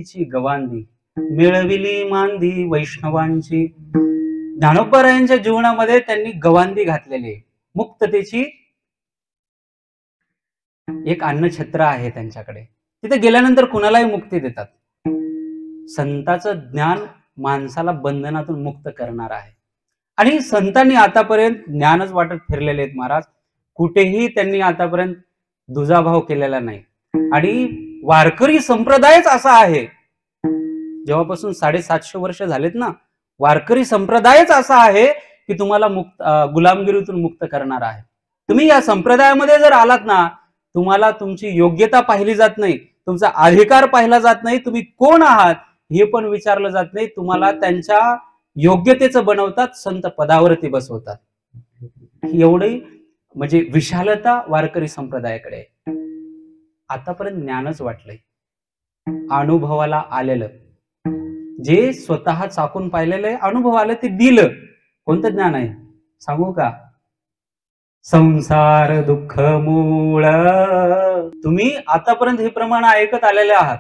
मुक्तीची गवांधी, मिळविली मांदी वैष्णवांची. ज्ञानोबारायांच्या जीवनामध्ये त्यांनी गवांधी घातलेली आहे. मुक्ततेची एक अन्नछत्र आहे त्यांच्याकडे. तिथे गेल्यानंतर कुणालाही मुक्ती देतात. संतांचं ज्ञान माणसाला बंधनातून मुक्त करणार आहे. आणि संतांनी आतापर्यंत ज्ञानच वाटत फिरलेले आहेत महाराज. कुठेही त्यांनी आतापर्यंत दुजाभाव केलेला नाही. आणि वारकरी संप्रदायच असा आहे, जेव्हापासून 750 वर्ष झालेत ना, वारकरी संप्रदायच असा आहे की तुम्हाला गुलामगिरीतून मुक्त करणार आहे. तुम्ही या संप्रदायामध्ये जर आलात ना, तुम्हाला तुमची योग्यता पाहिली जात नाही, तुमचा अधिकार पाहिला जात नाही, तुम्ही कोण आहात हे पण विचारलं जात नाही. तुम्हाला त्यांच्या योग्यतेचं बनवतात, संत पदावरती बसवतात. एवढी म्हणजे विशालता वारकरी संप्रदायाकडे. आतापर्यंत ज्ञानच वाटलंय, अनुभवाला आलेलं, जे स्वतः चाकून पाहिलेलं आहे, अनुभव आलं ते दिलं. कोणतं ज्ञान आहे सांगू का? संसार दुःख मूळ. तुम्ही आतापर्यंत हे प्रमाण ऐकत आलेले आहात,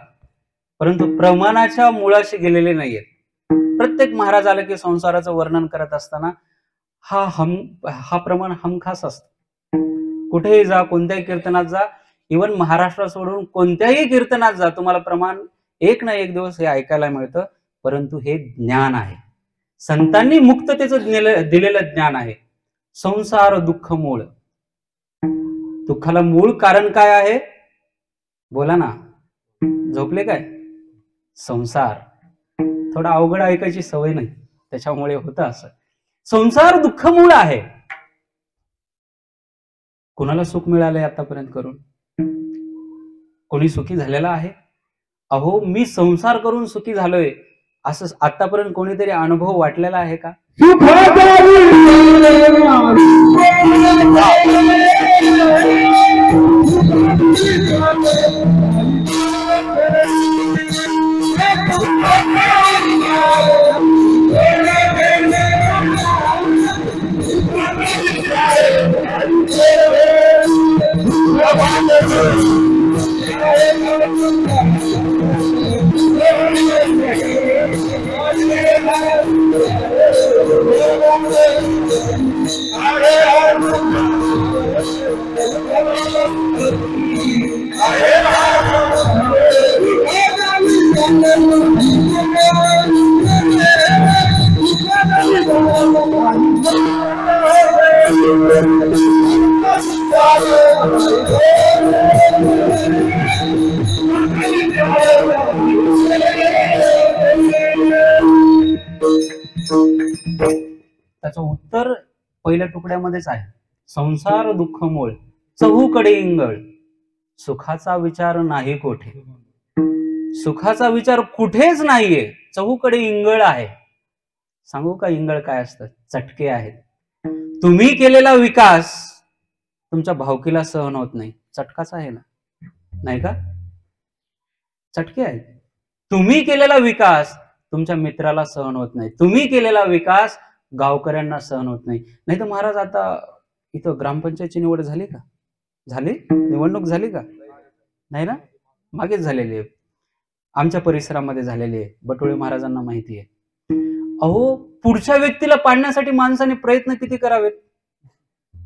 परंतु प्रमाणाच्या मुळाशी गेलेले नाहीयेत. प्रत्येक महाराज आले की संसाराचं वर्णन करत असताना हा प्रमाण हमखास असतो. कुठेही जा, कोणत्याही कीर्तनात जा, इव्हन महाराष्ट्र सोडून कोणत्याही कीर्तनात जा, तुम्हाला प्रमाण एक ना एक दिवस हे ऐकायला मिळतं. परंतु हे ज्ञान आहे, संतांनी मुक्ततेचं दिलेलं ज्ञान आहे. संसार दुःख मूळ. दुःखाला मूळ कारण काय आहे? बोला ना, झोपले काय? संसार. थोडा अवघड ऐकायची सवय नाही, त्याच्यामुळे होतं असं. संसार दुःख मूळ आहे. कुणाला सुख मिळालंय आतापर्यंत करून? कोणी सुखी झालेला आहे? अहो, मी संसार करून सुखी झालोय असं आतापर्यंत कोणीतरी अनुभव वाटलेला आहे का? त्याचं उत्तर पहिल्या तुकड्यामध्येच आहे. संसार दुःख मूळ, चहूकडे इंगळ, सुखाचा विचार नाही कोठे. सुखाचा विचार कुठेच नाहीये, चहूकडे इंगळ आहे. सांगू का इंगळ काय असतं? चटके आहेत. तुम्ही केलेला विकास तुमच्या भावकीला सहन होत नाही, चटकाच आहे ना, नाही का? चटके आहेत. तुम्ही केलेला विकास तुमच्या मित्राला सहन होत नाही, तुम्ही केलेला विकास गावकऱ्यांना सहन होत नाही. नाही तर महाराज, आता इथं ग्रामपंचायतची निवड झाली का? झाली? निवडणूक झाली का? नाही ना, मागेच झालेली आहे, आमच्या परिसरामध्ये झालेली आहे, बटोळे महाराजांना माहिती आहे. अहो, पुढच्या व्यक्तीला पाडण्यासाठी माणसाने प्रयत्न किती करावेत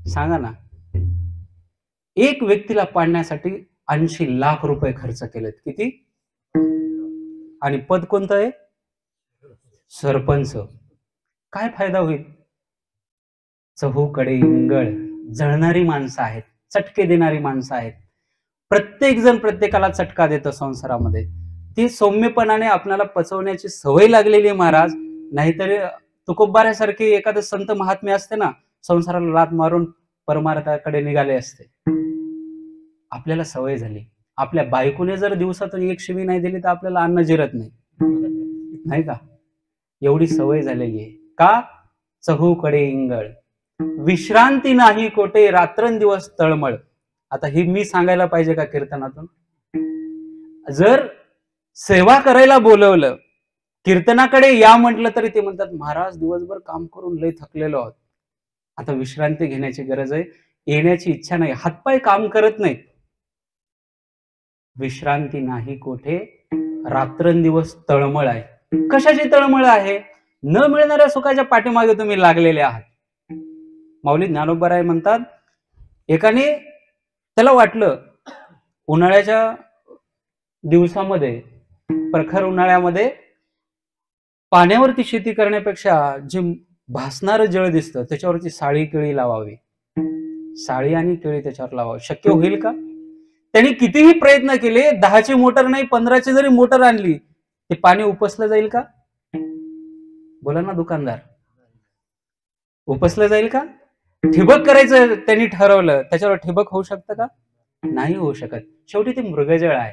सांगा ना. एक व्यक्तीला पाडण्यासाठी 80 लाख रुपये खर्च केलेत. किती? आणि पद कोणतं आहे? सरपंच. काय फायदा होईल? चहूकडे इंगळ, जळणारी माणसं आहेत, चटके देणारी माणसं आहेत. प्रत्येक जण प्रत्येकाला चटका देतं संसारामध्ये. ती सौम्यपणाने आपल्याला पचवण्याची सवय लागलेली आहे महाराज. नाहीतर तुकोबाऱ्यासारखे एखादं संत महात्मे असते ना, संसाराला लात मारून परमार्थाकडे निघाले असते. आपल्याला सवय झाली. आपल्या बायकोने जर दिवसातून एक शिवी नाही दिली तर आपल्याला अन्न जिरत नाही, नाही का? एवढी सवय झालेली आहे. का? चहूकडे इंगळ, विश्रांती नाही कोठे, रात्रंदिवस तळमळ. आता ही मी सांगायला पाहिजे का कीर्तनातून? जर सेवा करायला बोलवलं, कीर्तनाकडे या म्हटलं तरी ते म्हणतात महाराज दिवसभर काम करून लय थकलेलो आहोत, आता विश्रांती घेण्याची गरज आहे, येण्याची इच्छा नाही, हातपाय काम करत नाहीत. विश्रांती नाही कोठे, रात्रंदिवस तळमळ आहे. कशाची तळमळ आहे? न मिळणाऱ्या सुखाच्या पाठीमागे तुम्ही लागलेले आहात. माऊली ज्ञानोबराय म्हणतात, एकाने त्याला वाटलं उन्हाळ्याच्या दिवसामध्ये, प्रखर उन्हाळ्यामध्ये पाण्यावरती शेती करण्यापेक्षा जे भासणारं जळ दिसतं त्याच्यावरती साळी केळी लावावी, साळी आणि केळी त्याच्यावर लावावी. शक्य होईल का? त्यांनी कितीही प्रयत्न केले, 10ची मोटर नाही 15ची जरी मोटर आणली, ते पाणी उपसलं जाईल का? बोला ना दुकानदार, उपसलं जाईल का? ठिबक करायचं त्यांनी ठरवलं, त्याच्यावर ठिबक होऊ शकतं का? नाही होऊ शकत. शेवटी ते मृगजळ आहे.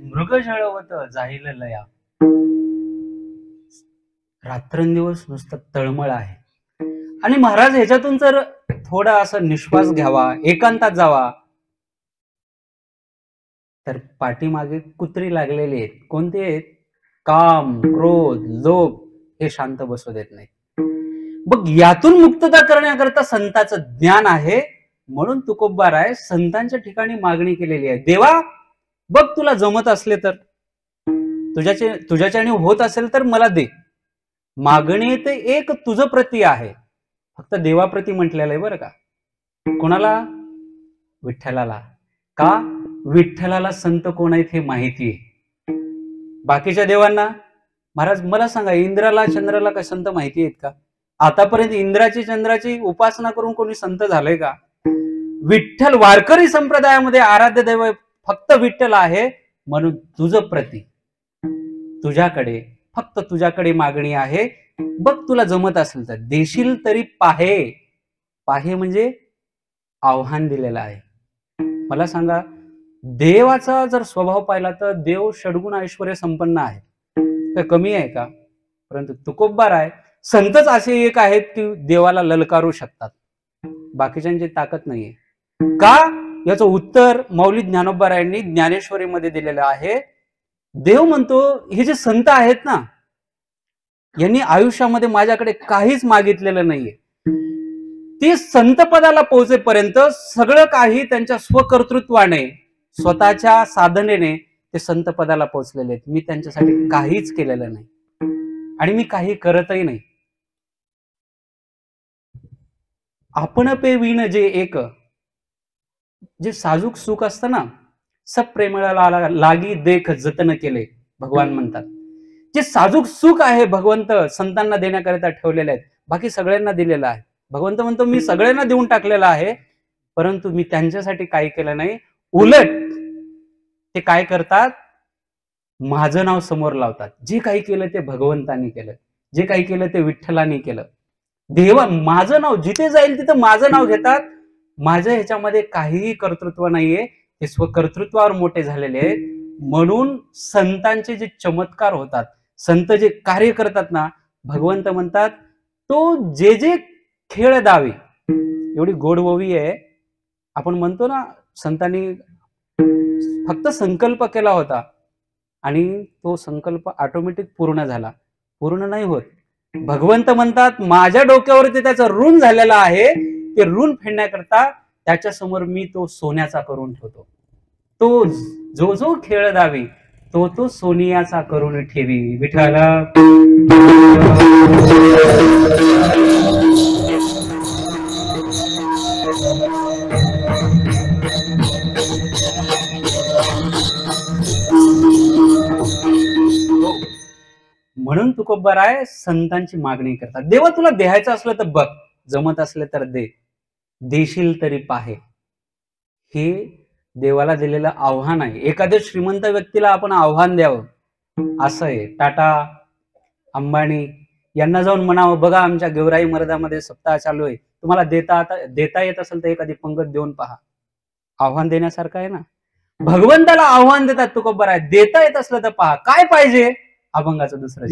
मृगजळवत जाईल लया, रात्रंदिवस नुसतं तळमळ आहे. आणि महाराज ह्याच्यातून जर थोडा असं निश्वास घ्यावा, एकांतात जावा, तर पाठीमागे कुत्री लागलेली आहेत. कोणती आहेत? काम, क्रोध, लोभ हे शांत बसू देत नाही. मग यातून मुक्तता करण्याकरता संतांचं ज्ञान आहे. म्हणून तुकोबाराय संतांच्या ठिकाणी मागणी केलेली आहे, देवा बघ तुला जमत असले तर, तुझ्याच्याने होत असेल तर मला दे. मागणी ते एक तुझं प्रती आहे, फक्त देवाप्रती म्हटलेलं आहे बरं का. कोणाला? विठ्ठलाला. का? विठ्ठलाला संत कोण आहेत हे माहिती आहे. बाकीच्या देवांना महाराज मला सांगा, इंद्राला चंद्राला काय संत माहिती आहेत का? आतापर्यंत इंद्राची चंद्राची उपासना करून कोणी संत झालंय का? विठ्ठल वारकरी संप्रदायामध्ये आराध्य दैव फक्त विठ्ठल आहे. म्हणून तुझं प्रती तुझ्याकडे, फक्त तुझ्याकडे मागणी आहे. बघ तुला जमत असेल तर देशील तरी पाहे. पाहे म्हणजे आव्हान दिलेलं आहे. मला सांगा, देवाचा जर स्वभाव पाहिला तर देव षडगुण ऐश्वर्य संपन्न आहे, काय कमी आहे का? परंतु तुकोबाराय संतच असे एक आहेत की देवाला ललकारू शकतात, बाकीच्यांची ताकद नाहीये. का? याचं उत्तर माऊली ज्ञानोबारायांनी ज्ञानेश्वरीमध्ये दिलेलं आहे. देव म्हणतो, हे जे संत आहेत ना, यांनी आयुष्यामध्ये माझ्याकडे काहीच मागितलेलं नाहीये. ते संत पदाला पोहोचेपर्यंत सगळं काही त्यांच्या स्वकर्तृत्वाने, स्वतःच्या साधनेने ते संत पदाला पोहोचलेले आहेत. मी त्यांच्यासाठी काहीच केलेलं नाही आणि मी काही करतही नाही. आपण पे विण जे एक, जे साजूक सुख असतं ना, सब प्रेमळाला लागी देख जतन केले, भगवान म्हणतात. जे साजूक सुख आहे भगवंत संतांना देण्याकरिता ठेवलेले आहेत, बाकी सगळ्यांना दिलेलं आहे. भगवंत म्हणतो मी सगळ्यांना देऊन टाकलेलं आहे, परंतु मी त्यांच्यासाठी काही केलं नाही. उलट ते काय करतात? माझं नाव समोर लावतात. जे काही केलं ते भगवंतानी केलं, जे काही केलं ते विठ्ठलानी केलं. देवा माझं नाव जिथे जाईल तिथं माझं नाव घेतात. माझं ह्याच्यामध्ये काहीही कर्तृत्व नाहीये. ते स्वकर्तृत्वावर मोठे झालेले आहेत. म्हणून संतांचे जे चमत्कार होतात, संत जे कार्य करतात ना, भगवंत म्हणतात तो जे जे खेळ दावे, एवढी गोडववी आहे. आपण म्हणतो ना, संतांनी फक्त संकल्प केला होता आणि तो संकल्प ऑटोमॅटिक पूर्ण झाला. पूर्ण नाही होत. भगवंत म्हणतात माझ्या डोक्यावरती त्याचं ऋण झालेलं आहे, ते ऋण फेडण्याकरता त्याच्या समोर मी तो सोन्याचा करून ठेवतो. तो जो जो खेळ दावी तो तो सोनियाचा करून ठेवी. विठ्ठला म्हणून तुकोबाराय संतांची मागणी करतात. देवा तुला द्यायचं असलं तर बघ, जमत असले तर दे, देशील तरी पाहे. हे देवाला दिलेलं आव्हान आहे. एखाद्या श्रीमंत व्यक्तीला आपण आव्हान द्यावं असं आहे. टाटा, अंबानी यांना जाऊन म्हणावं बघा आमच्या गेवराई मर्दामध्ये सप्ताह चालू आहे, तुम्हाला देता येत असेल तर एखादी पंगत देऊन पहा. आव्हान देण्यासारखं आहे ना. भगवंताला आव्हान देतात तुकोबाराय, देता येत असलं तर पहा. काय पाहिजे? अभंगाचं दुसरं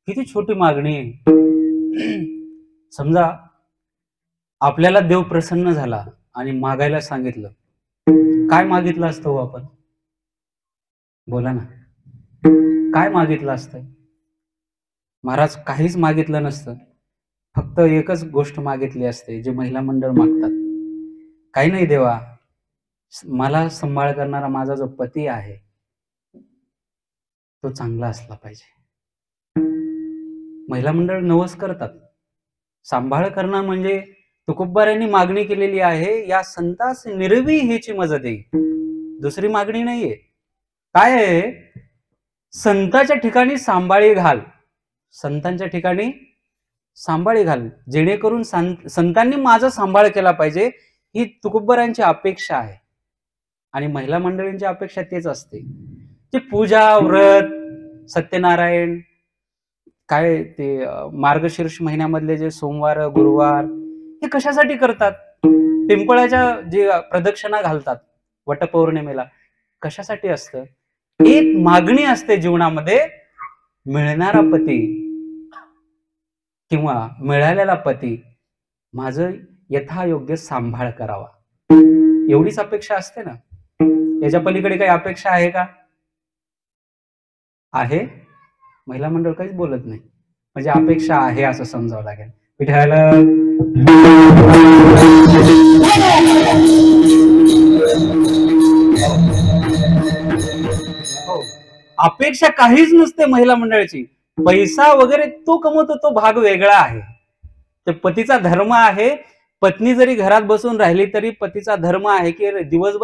किती छोटी मागणी आहे. समजा आपल्याला देव प्रसन्न झाला आणि मागायला सांगितलं, काय मागितलं असतं हो आपण? बोला ना, काय मागितलं असतं? महाराज काहीच मागितलं नसतं, फक्त एकच गोष्ट मागितली असते जे महिला मंडळ मागतात. काही नाही देवा, मला सांभाळ करणारा माझा जो पती आहे तो चांगला असला पाहिजे. महिला मंडळ नवस करतात. सांभाळ करणं म्हणजे तुकोबारायांनी मागणी केलेली आहे, या संतास निर्वी हेची मज दे. दुसरी मागणी नाहीये. काय आहे? संताच्या ठिकाणी सांभाळी घाल, संतांच्या ठिकाणी सांभाळी घाल, जेणेकरून संतांनी माझा सांभाळ केला पाहिजे, ही तुकोबारायांची अपेक्षा आहे. आणि महिला मंडळींची अपेक्षा तेच असते. जे पूजा व्रत सत्यनारायण, काय ते मार्गशीर्ष महिन्यामधले जे सोमवार गुरुवार हे कशासाठी करतात? पिंपळाच्या जे प्रदक्षिणा घालतात वटपौर्णिमेला कशासाठी असतं? एक मागणी असते जीवनामध्ये, मिळणारा पती किंवा मिळालेला पती माझं यथायोग्य सांभाळ करावा, एवढीच अपेक्षा असते ना. याच्या पलीकडे काही अपेक्षा आहे का? आहे? महिला मंडळ काहीच बोलत नाही, म्हणजे अपेक्षा आहे असं समजावं लागेल. विठ्ठल हो, अपेक्षा काहीच नसते महिला मंडळाची. पैसा वगैरे तो कमवतो, तो भाग वेगळा आहे. ते पतीचा धर्म आहे. पत्नी जरी घरात बसून राहिली तरी पतीचा धर्म आहे की दिवसभर